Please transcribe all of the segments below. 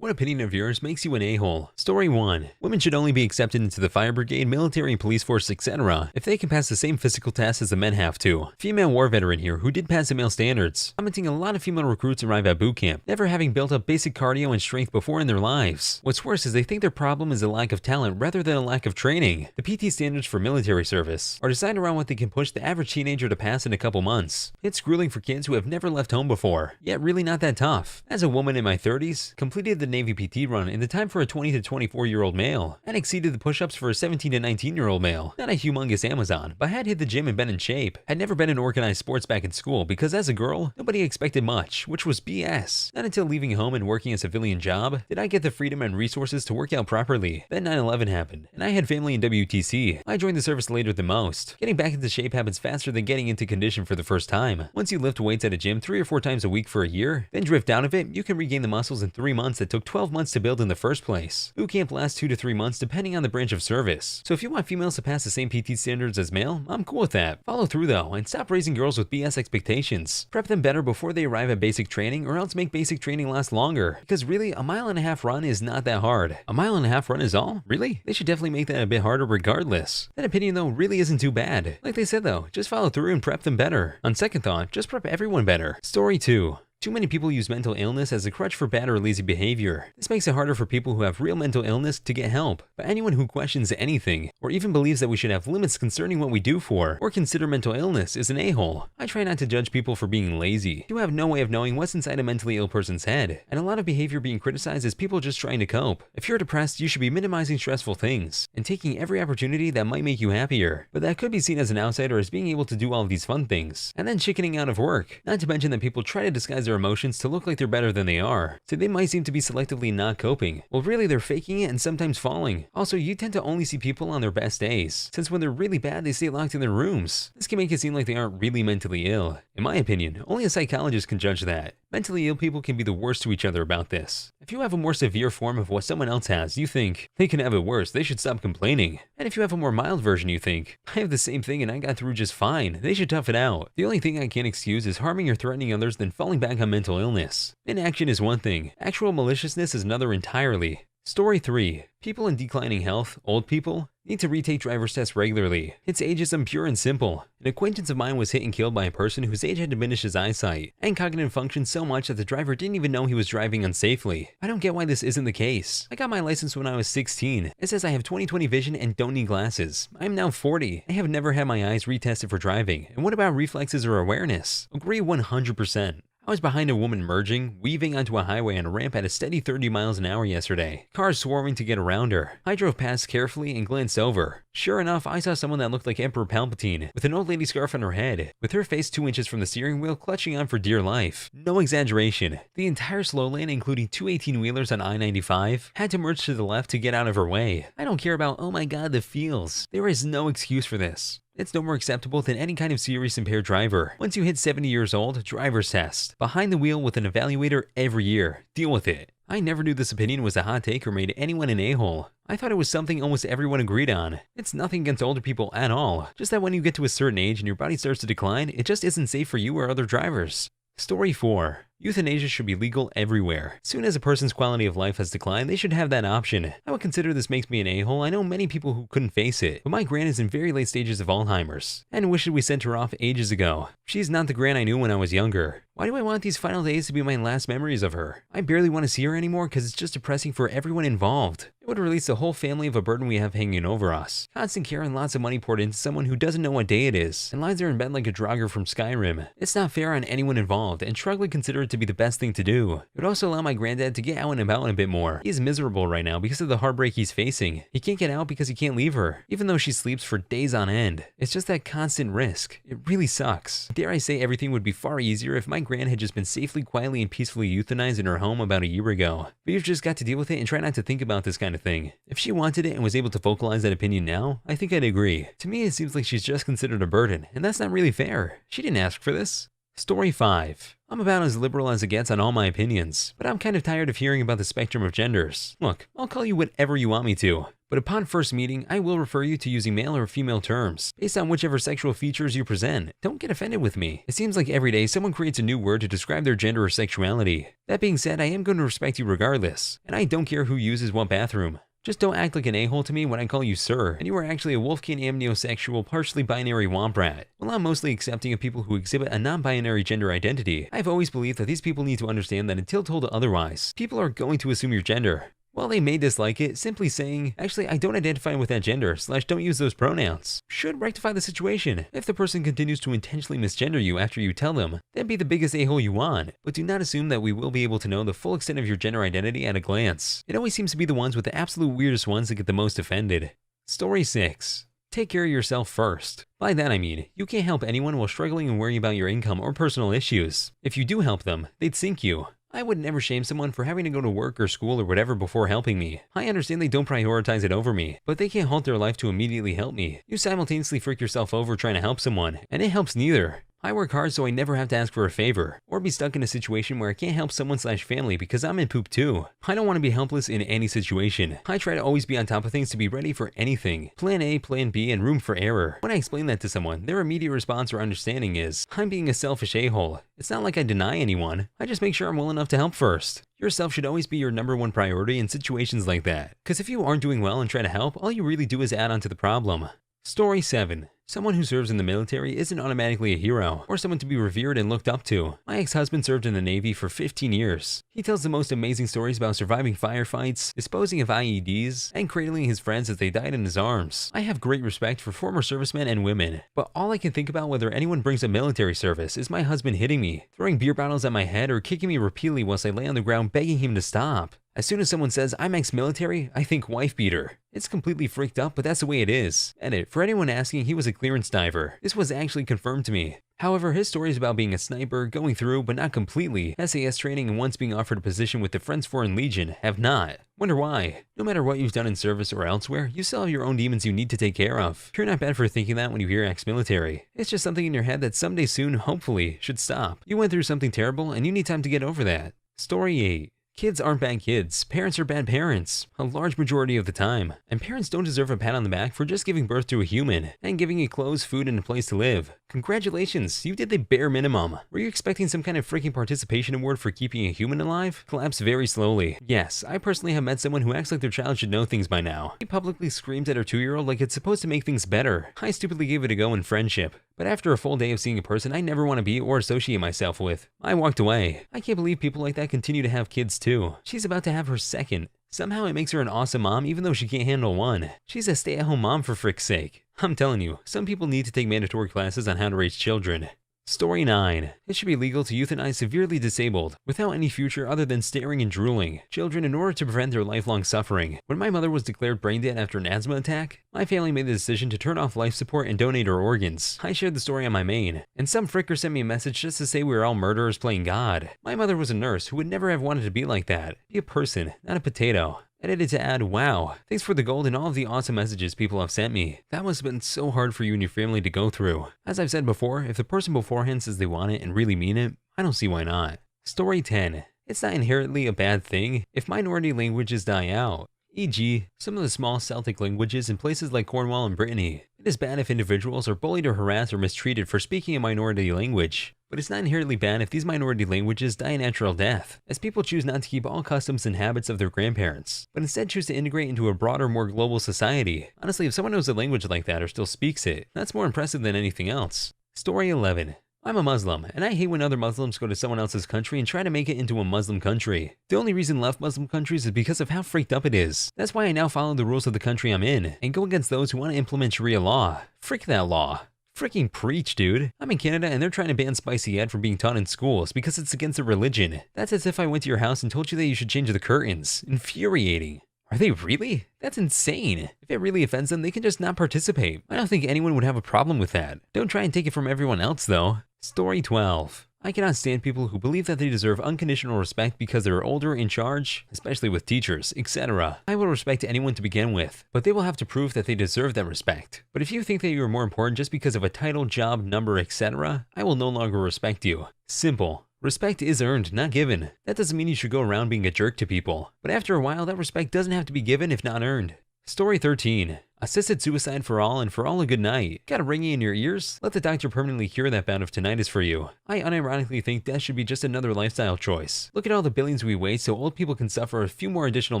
What opinion of yours makes you an a-hole? Story 1. Women should only be accepted into the fire brigade, military, police force, etc. if they can pass the same physical tests as the men have to. Female war veteran here who did pass the male standards, commenting a lot of female recruits arrive at boot camp, never having built up basic cardio and strength before in their lives. What's worse is they think their problem is a lack of talent rather than a lack of training. The PT standards for military service are designed around what they can push the average teenager to pass in a couple months. It's grueling for kids who have never left home before, yet really not that tough. As a woman in my 30s, completed the Navy PT run in the time for a 20 to 24-year-old male, and exceeded the push-ups for a 17 to 19-year-old male. Not a humongous Amazon, but had hit the gym and been in shape. Had never been in organized sports back in school because as a girl, nobody expected much, which was BS. Not until leaving home and working a civilian job did I get the freedom and resources to work out properly. Then 9/11 happened, and I had family in WTC. I joined the service later than most. Getting back into shape happens faster than getting into condition for the first time. Once you lift weights at a gym 3 or 4 times a week for a year, then drift out of it, you can regain the muscles in 3 months that took 12 months to build in the first place. Boot camp lasts 2 to 3 months depending on the branch of service. So if you want females to pass the same PT standards as male, I'm cool with that. Follow through though, and stop raising girls with BS expectations. Prep them better before they arrive at basic training, or else make basic training last longer. Because really, a 1.5 mile run is not that hard. A 1.5 mile run is all? Really? They should definitely make that a bit harder regardless. That opinion though really isn't too bad. Like they said though, just follow through and prep them better. On second thought, just prep everyone better. Story 2. Too many people use mental illness as a crutch for bad or lazy behavior. This makes it harder for people who have real mental illness to get help. But anyone who questions anything, or even believes that we should have limits concerning what we do for, or consider mental illness, is an a-hole. I try not to judge people for being lazy. You have no way of knowing what's inside a mentally ill person's head, and a lot of behavior being criticized is people just trying to cope. If you're depressed, you should be minimizing stressful things, and taking every opportunity that might make you happier. But that could be seen as an outsider as being able to do all of these fun things, and then chickening out of work. Not to mention that people try to disguise their emotions to look like they're better than they are, so they might seem to be selectively not coping. Well really they're faking it and sometimes falling. Also, you tend to only see people on their best days, since when they're really bad they stay locked in their rooms. This can make it seem like they aren't really mentally ill. In my opinion, only a psychologist can judge that. Mentally ill people can be the worst to each other about this. If you have a more severe form of what someone else has, you think, they can have it worse, they should stop complaining. And if you have a more mild version, you think, I have the same thing and I got through just fine, they should tough it out. The only thing I can't excuse is harming or threatening others than falling back on mental illness. Inaction is one thing, actual maliciousness is another entirely. Story 3. People in declining health, old people, need to retake driver's tests regularly. It's ageism pure and simple. An acquaintance of mine was hit and killed by a person whose age had diminished his eyesight and cognitive function so much that the driver didn't even know he was driving unsafely. I don't get why this isn't the case. I got my license when I was 16. It says I have 20/20 vision and don't need glasses. I am now 40. I have never had my eyes retested for driving. And what about reflexes or awareness? Agree 100%. I was behind a woman merging, weaving onto a highway on a ramp at a steady 30 miles an hour yesterday. Cars swarming to get around her. I drove past carefully and glanced over. Sure enough, I saw someone that looked like Emperor Palpatine, with an old lady scarf on her head, with her face 2 inches from the steering wheel, clutching on for dear life. No exaggeration. The entire slow lane, including 2 18-wheelers on I-95, had to merge to the left to get out of her way. I don't care about, oh my god, the feels. There is no excuse for this. It's no more acceptable than any kind of serious impaired driver. Once you hit 70 years old, driver's test. Behind the wheel with an evaluator every year. Deal with it. I never knew this opinion was a hot take or made anyone an a-hole. I thought it was something almost everyone agreed on. It's nothing against older people at all. Just that when you get to a certain age and your body starts to decline, it just isn't safe for you or other drivers. Story 4. Euthanasia should be legal everywhere. Soon as a person's quality of life has declined, they should have that option. I would consider this makes me an a-hole. I know many people who couldn't face it, but my gran is in very late stages of Alzheimer's, and wishes we sent her off ages ago. She's not the gran I knew when I was younger. Why do I want these final days to be my last memories of her? I barely want to see her anymore because it's just depressing for everyone involved. It would release the whole family of a burden we have hanging over us. Constant care and lots of money poured into someone who doesn't know what day it is, and lies there in bed like a Draugr from Skyrim. It's not fair on anyone involved, and Shrug would consider it to be the best thing to do. It would also allow my granddad to get out and about a bit more. He's miserable right now because of the heartbreak he's facing. He can't get out because he can't leave her, even though she sleeps for days on end. It's just that constant risk. It really sucks. Dare I say everything would be far easier if my gran had just been safely, quietly, and peacefully euthanized in her home about a year ago. But you've just got to deal with it and try not to think about this kind of thing. If she wanted it and was able to vocalize that opinion now, I think I'd agree. To me, it seems like she's just considered a burden, and that's not really fair. She didn't ask for this. Story 5. I'm about as liberal as it gets on all my opinions, but I'm kind of tired of hearing about the spectrum of genders. Look, I'll call you whatever you want me to, but upon first meeting, I will refer you to using male or female terms, based on whichever sexual features you present. Don't get offended with me. It seems like every day someone creates a new word to describe their gender or sexuality. That being said, I am going to respect you regardless, and I don't care who uses what bathroom. Just don't act like an a-hole to me when I call you sir, and you are actually a wolfkin amniosexual, partially binary womp rat. While I'm mostly accepting of people who exhibit a non-binary gender identity, I've always believed that these people need to understand that until told otherwise, people are going to assume your gender. While they may dislike it, simply saying, actually I don't identify with that gender, / don't use those pronouns, should rectify the situation. If the person continues to intentionally misgender you after you tell them, then be the biggest a-hole you want, but do not assume that we will be able to know the full extent of your gender identity at a glance. It always seems to be the ones with the absolute weirdest ones that get the most offended. Story 6. Take care of yourself first. By that I mean, you can't help anyone while struggling and worrying about your income or personal issues. If you do help them, they'd sink you. I would never shame someone for having to go to work or school or whatever before helping me. I understand they don't prioritize it over me, but they can't halt their life to immediately help me. You simultaneously freak yourself over trying to help someone, and it helps neither. I work hard so I never have to ask for a favor, or be stuck in a situation where I can't help someone / family because I'm in poop too. I don't want to be helpless in any situation. I try to always be on top of things to be ready for anything. Plan A, plan B, and room for error. When I explain that to someone, their immediate response or understanding is, I'm being a selfish a-hole. It's not like I deny anyone, I just make sure I'm well enough to help first. Yourself should always be your #1 priority in situations like that, because if you aren't doing well and try to help, all you really do is add on to the problem. Story 7. Someone who serves in the military isn't automatically a hero, or someone to be revered and looked up to. My ex-husband served in the Navy for 15 years. He tells the most amazing stories about surviving firefights, disposing of IEDs, and cradling his friends as they died in his arms. I have great respect for former servicemen and women, but all I can think about whether anyone brings up military service is my husband hitting me, throwing beer bottles at my head, or kicking me repeatedly whilst I lay on the ground begging him to stop. As soon as someone says I'm ex-military, I think wife beater. It's completely freaked up, but that's the way it is. Edit, for anyone asking, he was a clearance diver. This was actually confirmed to me. However, his stories about being a sniper, going through, but not completely, SAS training and once being offered a position with the French Foreign Legion have not. Wonder why? No matter what you've done in service or elsewhere, you still have your own demons you need to take care of. You're not bad for thinking that when you hear ex-military. It's just something in your head that someday soon, hopefully, should stop. You went through something terrible and you need time to get over that. Story 8. Kids aren't bad kids, parents are bad parents, a large majority of the time. And parents don't deserve a pat on the back for just giving birth to a human, and giving it clothes, food, and a place to live. Congratulations, you did the bare minimum. Were you expecting some kind of freaking participation award for keeping a human alive? Collapse very slowly. Yes, I personally have met someone who acts like their child should know things by now. He publicly screams at her 2-year-old like it's supposed to make things better. I stupidly gave it a go in friendship. But after a full day of seeing a person I never want to be or associate myself with, I walked away. I can't believe people like that continue to have kids too. She's about to have her second. Somehow it makes her an awesome mom even though she can't handle one. She's a stay-at-home mom for frick's sake. I'm telling you, some people need to take mandatory classes on how to raise children. Story 9. It should be legal to euthanize severely disabled, without any future other than staring and drooling, children in order to prevent their lifelong suffering. When my mother was declared brain dead after an asthma attack, my family made the decision to turn off life support and donate her organs. I shared the story on my main, and some fricker sent me a message just to say we were all murderers playing God. My mother was a nurse who would never have wanted to be like that. Be a person, not a potato. Edited to add, wow, thanks for the gold and all of the awesome messages people have sent me. That must have been so hard for you and your family to go through. As I've said before, if the person beforehand says they want it and really mean it, I don't see why not. Story 10. It's not inherently a bad thing if minority languages die out. E.g., some of the small Celtic languages in places like Cornwall and Brittany. It is bad if individuals are bullied or harassed or mistreated for speaking a minority language. But it's not inherently bad if these minority languages die a natural death, as people choose not to keep all customs and habits of their grandparents, but instead choose to integrate into a broader, more global society. Honestly, if someone knows a language like that or still speaks it, that's more impressive than anything else. Story 11. I'm a Muslim, and I hate when other Muslims go to someone else's country and try to make it into a Muslim country. The only reason left Muslim countries is because of how freaked up it is. That's why I now follow the rules of the country I'm in, and go against those who want to implement Sharia law. Frick that law. Freaking preach, dude. I'm in Canada and they're trying to ban spicy ed from being taught in schools because it's against their religion. That's as if I went to your house and told you that you should change the curtains. Infuriating. Are they really? That's insane. If it really offends them, they can just not participate. I don't think anyone would have a problem with that. Don't try and take it from everyone else, though. Story 12. I cannot stand people who believe that they deserve unconditional respect because they're older, in charge, especially with teachers, etc. I will respect anyone to begin with, but they will have to prove that they deserve that respect. But if you think that you are more important just because of a title, job, number, etc., I will no longer respect you. Simple. Respect is earned, not given. That doesn't mean you should go around being a jerk to people, but after a while, that respect doesn't have to be given if not earned. Story 13. Assisted suicide for all and for all a good night. Got a ringing in your ears? Let the doctor permanently cure that bout of tinnitus for you. I unironically think that should be just another lifestyle choice. Look at all the billions we waste so old people can suffer a few more additional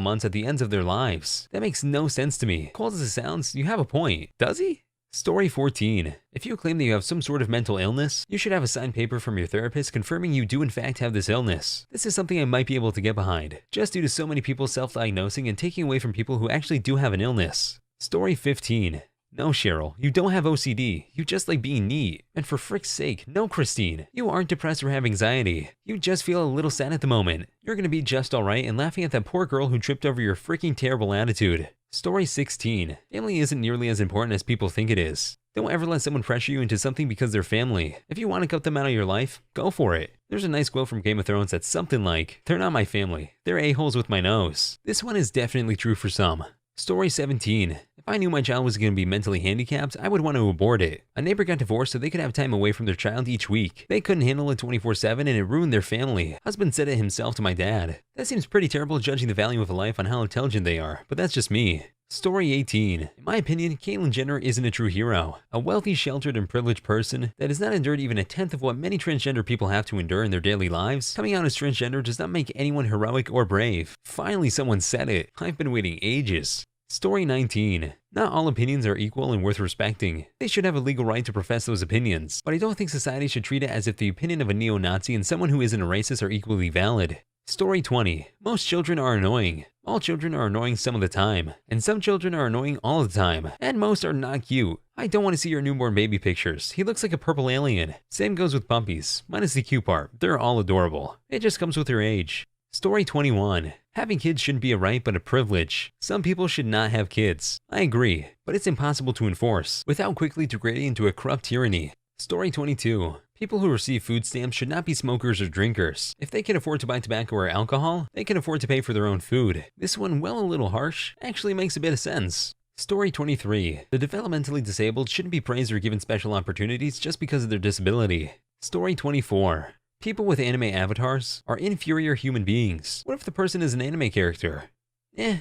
months at the ends of their lives. That makes no sense to me. Cold as it sounds, you have a point. Does he? Story 14. If you claim that you have some sort of mental illness, you should have a signed paper from your therapist confirming you do in fact have this illness. This is something I might be able to get behind, just due to so many people self-diagnosing and taking away from people who actually do have an illness. Story 15. No, Cheryl, you don't have OCD. You just like being neat. And for frick's sake, no, Christine. You aren't depressed or have anxiety. You just feel a little sad at the moment. You're gonna be just alright and laughing at that poor girl who tripped over your freaking terrible attitude. Story 16. Family isn't nearly as important as people think it is. Don't ever let someone pressure you into something because they're family. If you want to cut them out of your life, go for it. There's a nice quote from Game of Thrones that's something like, "They're not my family. They're a-holes with my nose." This one is definitely true for some. Story 17. If I knew my child was going to be mentally handicapped, I would want to abort it. A neighbor got divorced so they could have time away from their child each week. They couldn't handle it 24/7 and it ruined their family. Husband said it himself to my dad. That seems pretty terrible, judging the value of a life on how intelligent they are, but that's just me. Story 18. In my opinion, Caitlyn Jenner isn't a true hero. A wealthy, sheltered, and privileged person that has not endured even a tenth of what many transgender people have to endure in their daily lives. Coming out as transgender does not make anyone heroic or brave. Finally, someone said it. I've been waiting ages. Story 19. Not all opinions are equal and worth respecting. They should have a legal right to profess those opinions, but I don't think society should treat it as if the opinion of a neo-Nazi and someone who isn't a racist are equally valid. Story 20. Most children are annoying. All children are annoying some of the time, and some children are annoying all the time, and most are not cute. I don't want to see your newborn baby pictures. He looks like a purple alien. Same goes with puppies, minus the cute part. They're all adorable. It just comes with your age. Story 21. Having kids shouldn't be a right but a privilege. Some people should not have kids. I agree, but it's impossible to enforce without quickly degrading into a corrupt tyranny. Story 22. People who receive food stamps should not be smokers or drinkers. If they can afford to buy tobacco or alcohol, they can afford to pay for their own food. This one, well, a little harsh, actually makes a bit of sense. Story 23. The developmentally disabled shouldn't be praised or given special opportunities just because of their disability. Story 24. People with anime avatars are inferior human beings. What if the person is an anime character?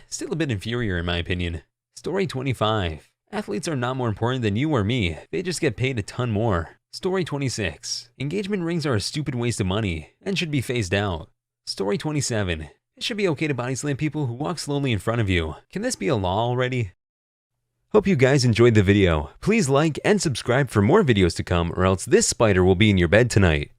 Still a bit inferior in my opinion. Story 25. Athletes are not more important than you or me. They just get paid a ton more. Story 26. Engagement rings are a stupid waste of money and should be phased out. Story 27. It should be okay to body slam people who walk slowly in front of you. Can this be a law already? Hope you guys enjoyed the video. Please like and subscribe for more videos to come, or else this spider will be in your bed tonight.